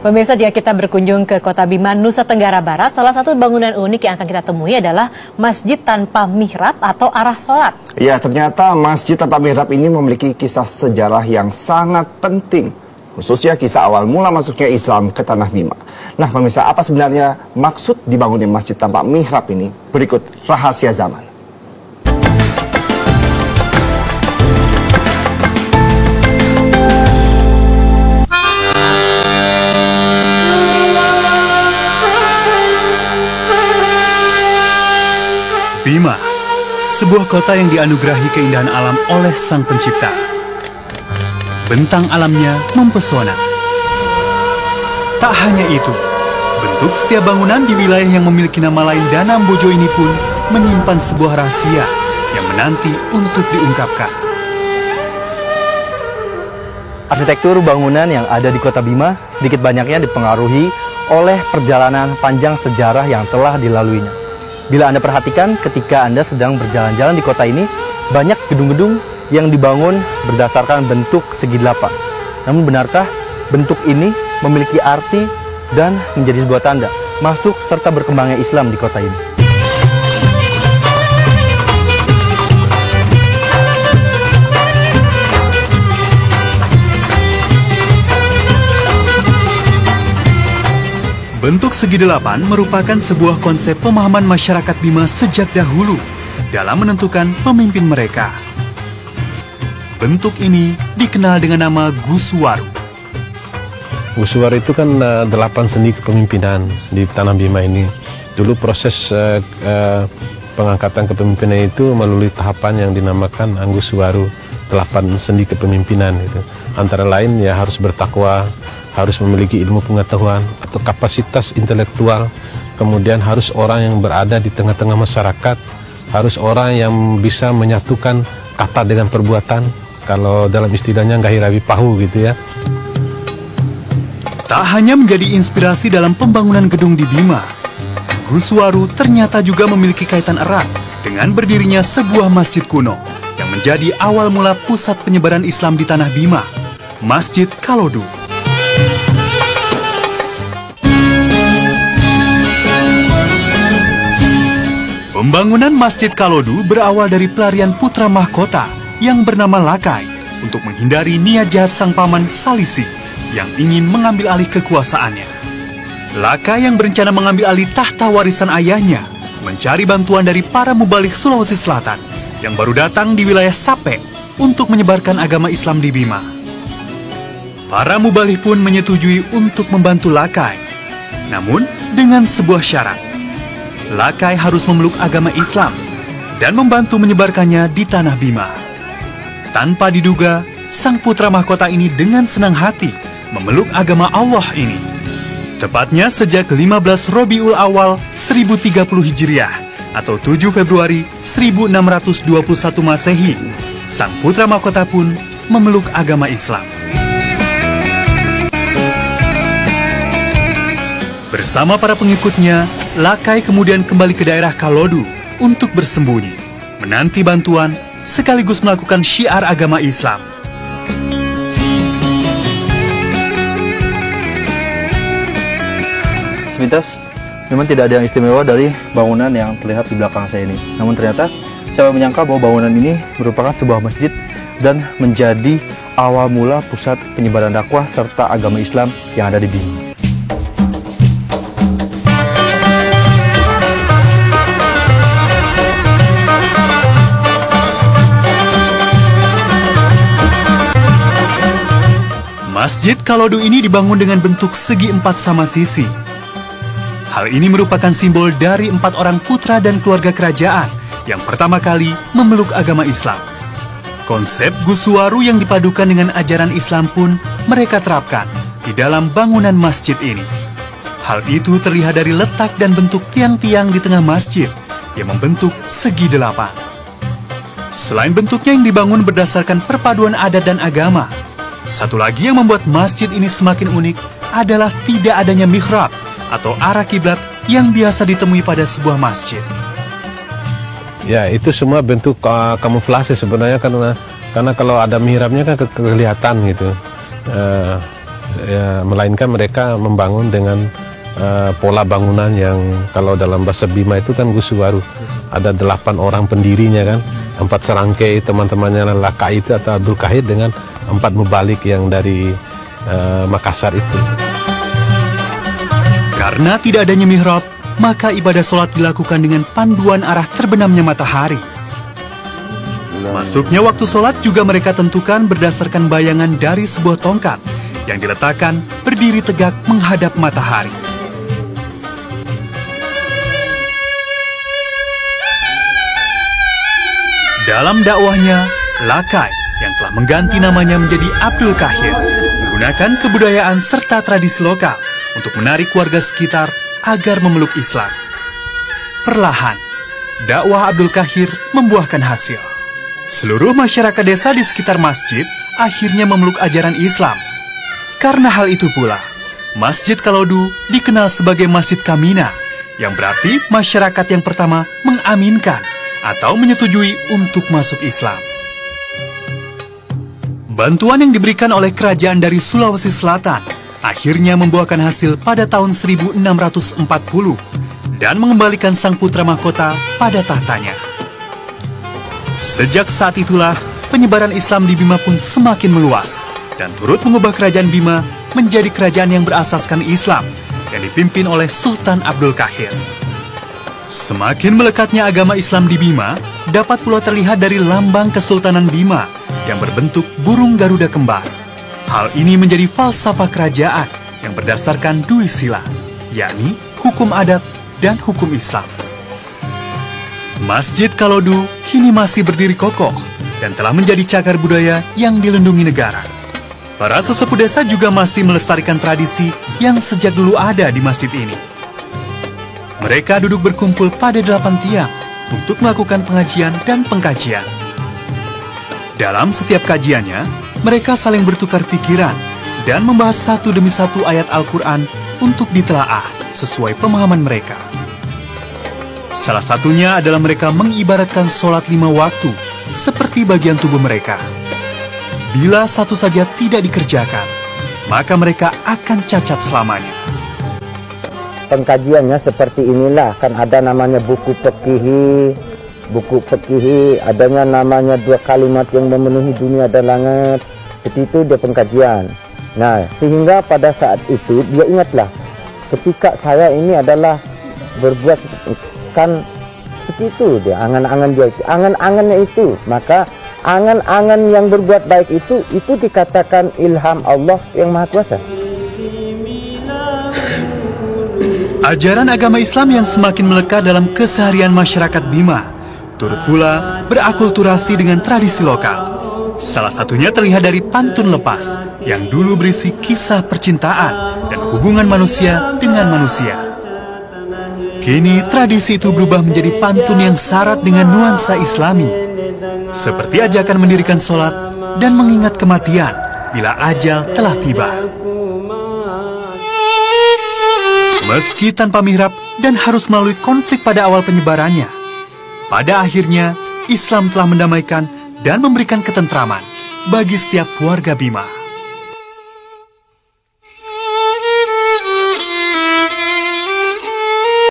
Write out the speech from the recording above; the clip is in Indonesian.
Pemirsa, jika kita berkunjung ke Kota Bima, Nusa Tenggara Barat, salah satu bangunan unik yang akan kita temui adalah masjid tanpa mihrab atau arah sholat. Ya, ternyata masjid tanpa mihrab ini memiliki kisah sejarah yang sangat penting, khususnya kisah awal mula masuknya Islam ke Tanah Bima. Nah, pemirsa, apa sebenarnya maksud dibangunnya masjid tanpa mihrab ini? Berikut rahasia zaman. Bima, sebuah kota yang dianugerahi keindahan alam oleh Sang Pencipta. Bentang alamnya mempesona. Tak hanya itu, bentuk setiap bangunan di wilayah yang memiliki nama lain Danam Bojo ini pun menyimpan sebuah rahasia yang menanti untuk diungkapkan. Arsitektur bangunan yang ada di Kota Bima sedikit banyaknya dipengaruhi oleh perjalanan panjang sejarah yang telah dilaluinya. Bila Anda perhatikan, ketika Anda sedang berjalan-jalan di kota ini, banyak gedung-gedung yang dibangun berdasarkan bentuk segi delapan. Namun benarkah bentuk ini memiliki arti dan menjadi sebuah tanda masuk serta berkembangnya Islam di kota ini? Bentuk segi delapan merupakan sebuah konsep pemahaman masyarakat Bima sejak dahulu dalam menentukan pemimpin mereka. Bentuk ini dikenal dengan nama Guswaru. Guswaru itu kan 8 sendi kepemimpinan di Tanah Bima ini. Dulu proses pengangkatan kepemimpinan itu melalui tahapan yang dinamakan Guswaru, 8 sendi kepemimpinan itu. Antara lain ya harus bertakwa, harus memiliki ilmu pengetahuan atau kapasitas intelektual, kemudian harus orang yang berada di tengah-tengah masyarakat, harus orang yang bisa menyatukan kata dengan perbuatan, kalau dalam istilahnya gahirawi pahu gitu ya. Tak hanya menjadi inspirasi dalam pembangunan gedung di Bima, Guswaru ternyata juga memiliki kaitan erat dengan berdirinya sebuah masjid kuno yang menjadi awal mula pusat penyebaran Islam di Tanah Bima, Masjid Kalodu. Pembangunan Masjid Kalodu berawal dari pelarian putra mahkota yang bernama Lakai untuk menghindari niat jahat sang paman Salisi yang ingin mengambil alih kekuasaannya. Lakai yang berencana mengambil alih tahta warisan ayahnya mencari bantuan dari para mubalik Sulawesi Selatan yang baru datang di wilayah Sape untuk menyebarkan agama Islam di Bima. Para mubalik pun menyetujui untuk membantu Lakai, namun dengan sebuah syarat. Lakai harus memeluk agama Islam dan membantu menyebarkannya di Tanah Bima. Tanpa diduga, sang putra mahkota ini dengan senang hati memeluk agama Allah ini. Tepatnya sejak 15 Robiul Awal 1030 Hijriah atau 7 Februari 1621 Masehi, sang putra mahkota pun memeluk agama Islam. Bersama para pengikutnya, Lakai kemudian kembali ke daerah Kalodu untuk bersembunyi, menanti bantuan sekaligus melakukan syiar agama Islam. Sepintas, memang tidak ada yang istimewa dari bangunan yang terlihat di belakang saya ini. Namun ternyata, saya menyangka bahwa bangunan ini merupakan sebuah masjid dan menjadi awal mula pusat penyebaran dakwah serta agama Islam yang ada di Bima. Masjid Kalodu ini dibangun dengan bentuk segi 4 sama sisi. Hal ini merupakan simbol dari 4 orang putra dan keluarga kerajaan yang pertama kali memeluk agama Islam. Konsep Guswaru yang dipadukan dengan ajaran Islam pun mereka terapkan di dalam bangunan masjid ini. Hal itu terlihat dari letak dan bentuk tiang-tiang di tengah masjid yang membentuk segi 8. Selain bentuknya yang dibangun berdasarkan perpaduan adat dan agama, satu lagi yang membuat masjid ini semakin unik adalah tidak adanya mihrab atau arah kiblat yang biasa ditemui pada sebuah masjid. Ya, itu semua bentuk kamuflase sebenarnya, karena kalau ada mihrabnya kan kelihatan gitu. melainkan mereka membangun dengan pola bangunan yang kalau dalam bahasa Bima itu kan Gusuwaru. Ada 8 orang pendirinya kan, 4 serangkai teman-temannya Lakai itu atau Abdul Kahir dengan 4 mubalik yang dari Makassar itu. Karena tidak adanya mihrab, maka ibadah sholat dilakukan dengan panduan arah terbenamnya matahari. Masuknya waktu sholat juga mereka tentukan berdasarkan bayangan dari sebuah tongkat yang diletakkan berdiri tegak menghadap matahari. Dalam dakwahnya, Lakai yang telah mengganti namanya menjadi Abdul Kahir menggunakan kebudayaan serta tradisi lokal untuk menarik warga sekitar agar memeluk Islam. Perlahan, dakwah Abdul Kahir membuahkan hasil. Seluruh masyarakat desa di sekitar masjid akhirnya memeluk ajaran Islam. Karena hal itu pula, Masjid Kalodu dikenal sebagai Masjid Kamina, yang berarti masyarakat yang pertama mengaminkan atau menyetujui untuk masuk Islam. Bantuan yang diberikan oleh kerajaan dari Sulawesi Selatan akhirnya membuahkan hasil pada tahun 1640 dan mengembalikan sang putra mahkota pada tahtanya. Sejak saat itulah penyebaran Islam di Bima pun semakin meluas dan turut mengubah kerajaan Bima menjadi kerajaan yang berasaskan Islam yang dipimpin oleh Sultan Abdul Kahir. Semakin melekatnya agama Islam di Bima dapat pula terlihat dari lambang Kesultanan Bima yang berbentuk burung Garuda kembar. Hal ini menjadi falsafah kerajaan yang berdasarkan Dwi Sila, yakni hukum adat dan hukum Islam. Masjid Kalodu kini masih berdiri kokoh dan telah menjadi cagar budaya yang dilindungi negara. Para sesepuh desa juga masih melestarikan tradisi yang sejak dulu ada di masjid ini. Mereka duduk berkumpul pada 8 tiang untuk melakukan pengajian dan pengkajian. Dalam setiap kajiannya, mereka saling bertukar pikiran dan membahas satu demi satu ayat Al-Quran untuk ditelaah sesuai pemahaman mereka. Salah satunya adalah mereka mengibaratkan sholat 5 waktu seperti bagian tubuh mereka. Bila satu saja tidak dikerjakan, maka mereka akan cacat selamanya. Pengkajiannya seperti inilah, kan ada namanya buku fikih, adanya namanya 2 kalimat yang memenuhi dunia dan langit. Seperti itu dia pengkajian. Nah, sehingga pada saat itu dia ingatlah, ketika saya ini adalah berbuat kan seperti itu dia, angan-angan dia, angan-angannya itu, maka angan-angan yang berbuat baik itu dikatakan ilham Allah yang Maha Kuasa. Ajaran agama Islam yang semakin melekat dalam keseharian masyarakat Bima turut pula berakulturasi dengan tradisi lokal. Salah satunya terlihat dari pantun lepas yang dulu berisi kisah percintaan dan hubungan manusia dengan manusia. Kini tradisi itu berubah menjadi pantun yang syarat dengan nuansa Islami, seperti ajakan mendirikan sholat dan mengingat kematian bila ajal telah tiba. Meski tanpa mihrab dan harus melalui konflik pada awal penyebarannya, pada akhirnya Islam telah mendamaikan dan memberikan ketentraman bagi setiap warga Bima.